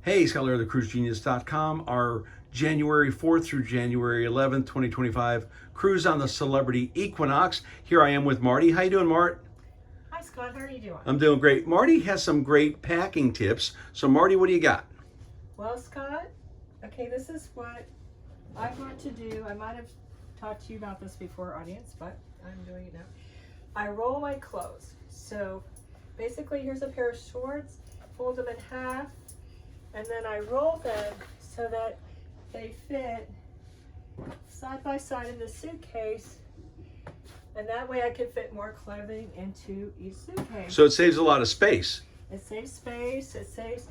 Hey, Scott Lara, thecruisegenius.com. Our January 4th through January 11th, 2025 cruise on the Celebrity Equinox. Here I am with Marty. How you doing, Mart? Hi, Scott. How are you doing? I'm doing great. Marty has some great packing tips. So, Marty, what do you got? Well, Scott, okay, this is what I want to do. I might have talked to you about this before, audience, but I'm doing it now. I roll my clothes. So, basically, here's a pair of shorts, fold them in half, and then I roll them so that they fit side by side in the suitcase, and that way I can fit more clothing into each suitcase. So it saves a lot of space. It saves space, it saves...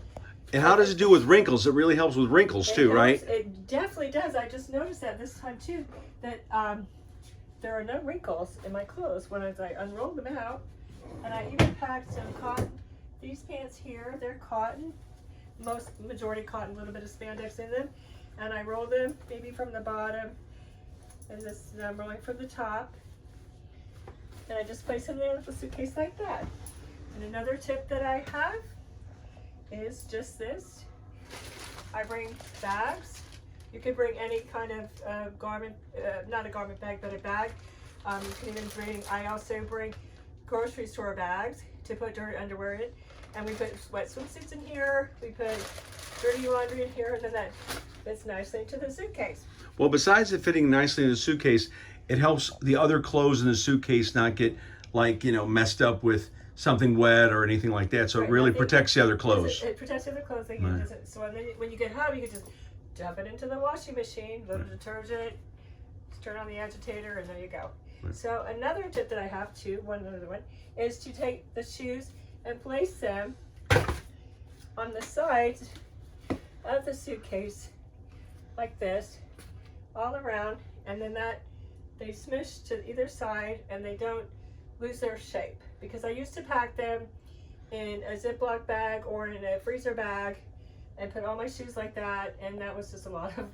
And how does it do with wrinkles? It really helps with wrinkles too, right? It definitely does. I just noticed that this time too, that there are no wrinkles in my clothes when I unroll them out. And I even packed some cotton. These pants here, they're cotton. Majority cotton, a little bit of spandex in them. And I roll them maybe from the bottom, and this I'm rolling from the top. And I just place them in the suitcase like that. And another tip that I have is just this. I bring bags. You could bring any kind of garment, not a garment bag, but a bag. You can even bring, I also bring grocery store bags to put dirty underwear in. And we put wet swimsuits in here, we put dirty laundry in here, and then that fits nicely into the suitcase. Well, besides it fitting nicely in the suitcase, it helps the other clothes in the suitcase not get messed up with something wet or anything like that. So it really protects the other clothes. It protects the other clothing. Right. So when you get home, you can just dump it into the washing machine, a little detergent, just turn on the agitator, and there you go. Right. So another tip that I have too, another one, is to take the shoes and place them on the sides of the suitcase like this, all around, and then they smush to either side and they don't lose their shape. Because I used to pack them in a Ziploc bag or in a freezer bag and put all my shoes like that, and that was just a lot of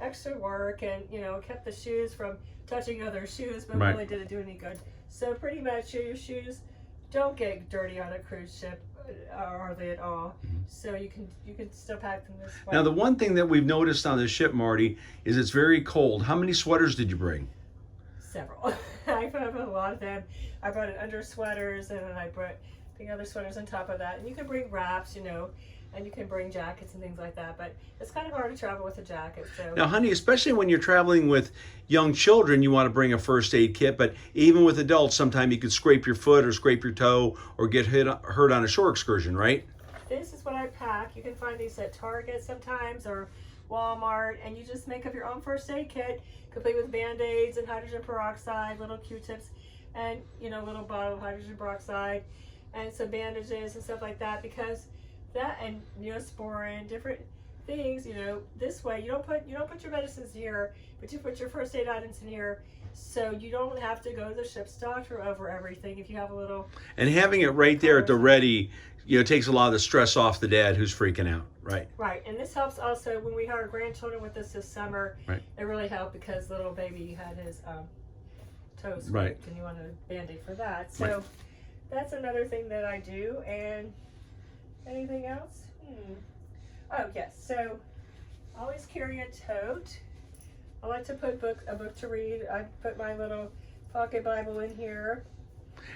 extra work, and it kept the shoes from touching other shoes, but really didn't do any good. So pretty much your shoes don't get dirty on a cruise ship, hardly at all. So you can still pack them this way. Now the one thing that we've noticed on this ship, Marty, is it's very cold. How many sweaters did you bring? Several. I put a lot of them. I brought it under sweaters, and then I brought the other sweaters on top of that. And you can bring wraps, and you can bring jackets and things like that. But it's kind of hard to travel with a jacket. So now, honey, especially when you're traveling with young children, you want to bring a first aid kit. But even with adults, sometimes you could scrape your foot or scrape your toe or get hurt on a shore excursion, right? This is what I pack. You can find these at Target sometimes or Walmart, and you just make up your own first aid kit, complete with band-aids and hydrogen peroxide, little Q-tips, and little bottle of hydrogen peroxide, and some bandages and stuff like that. Because that, and Neosporin, different things. This way you don't put your medicines here, but you put your first aid items in here, so you don't have to go to the ship's doctor over everything if you have a little. And having it right there at the ready, takes a lot of the stress off the dad who's freaking out, right? Right, and this helps also when we had our grandchildren with us this summer. Right. It really helped because little baby had his toes scraped, and you want a Band-Aid for that. So that's another thing that I do. And anything else? Oh yes, so always carry a tote. I like to put a book to read. I put my little pocket Bible in here.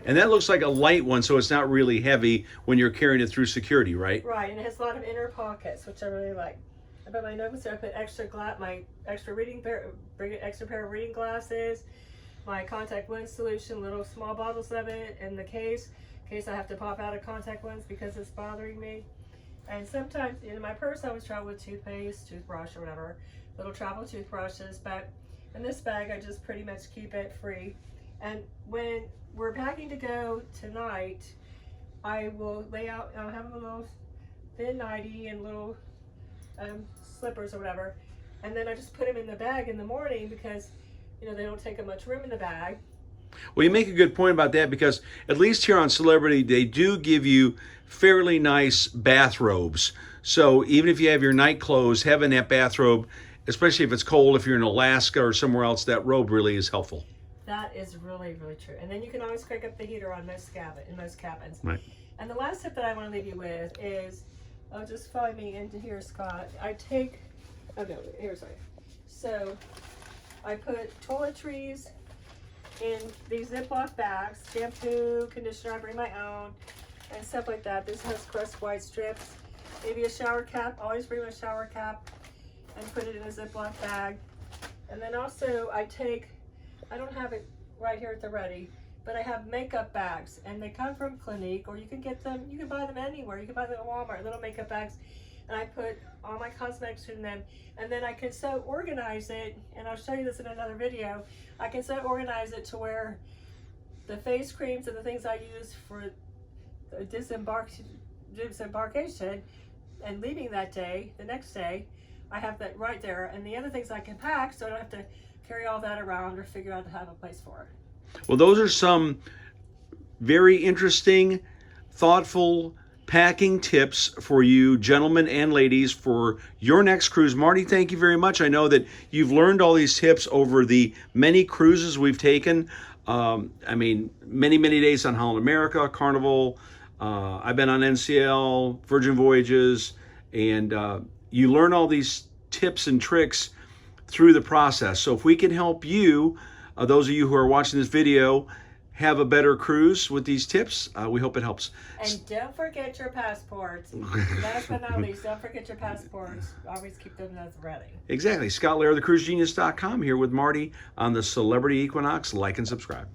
And that looks like a light one, so it's not really heavy when you're carrying it through security, right? Right, and it has a lot of inner pockets, which I really like. I put my notebooks there. I put my extra pair of reading glasses, my contact lens solution, little small bottles of it in the case, in case I have to pop out a contact lens because it's bothering me. And sometimes in my purse I always travel with toothpaste, toothbrush, or whatever, little travel toothbrushes. But in this bag I just pretty much keep it free. And when we're packing to go tonight, I will I'll have a little thin nightie and little slippers or whatever, and then I just put them in the bag in the morning because they don't take up much room in the bag. Well, you make a good point about that, because at least here on Celebrity, they do give you fairly nice bathrobes. So even if you have your night clothes, having that bathrobe, especially if it's cold, if you're in Alaska or somewhere else, that robe really is helpful. That is really, really true. And then you can always crank up the heater on most cabins. Right. And the last tip that I want to leave you with is I'll just follow me into here, Scott. I take, oh no, here's right. So I put toiletries in these Ziploc bags, shampoo, conditioner, I bring my own, and stuff like that. This has crushed white strips. Maybe a shower cap, always bring my shower cap and put it in a Ziploc bag. And then also I take, I don't have it right here at the ready, but I have makeup bags, and they come from Clinique, or you can get them, you can buy them anywhere. You can buy them at Walmart, little makeup bags. And I put all my cosmetics in them, and then I can so organize it, and I'll show you this in another video. I can so organize it to where the face creams and the things I use for the disembarkation and leaving that day, the next day, I have that right there. And the other things I can pack, so I don't have to carry all that around or figure out to have a place for it. Well, those are some very interesting, thoughtful packing tips for you gentlemen and ladies for your next cruise. Marty, thank you very much. I know that you've learned all these tips over the many cruises we've taken. I mean, many days on Holland America, Carnival. I've been on NCL, Virgin Voyages, and you learn all these tips and tricks through the process. So if we can help you, those of you who are watching this video, have a better cruise with these tips, we hope it helps. And don't forget your passports. Last but not least, don't forget your passports. Always keep them as ready. Exactly. Scott Lara, thecruisegenius.com, here with Marty on the Celebrity Equinox. Like and subscribe.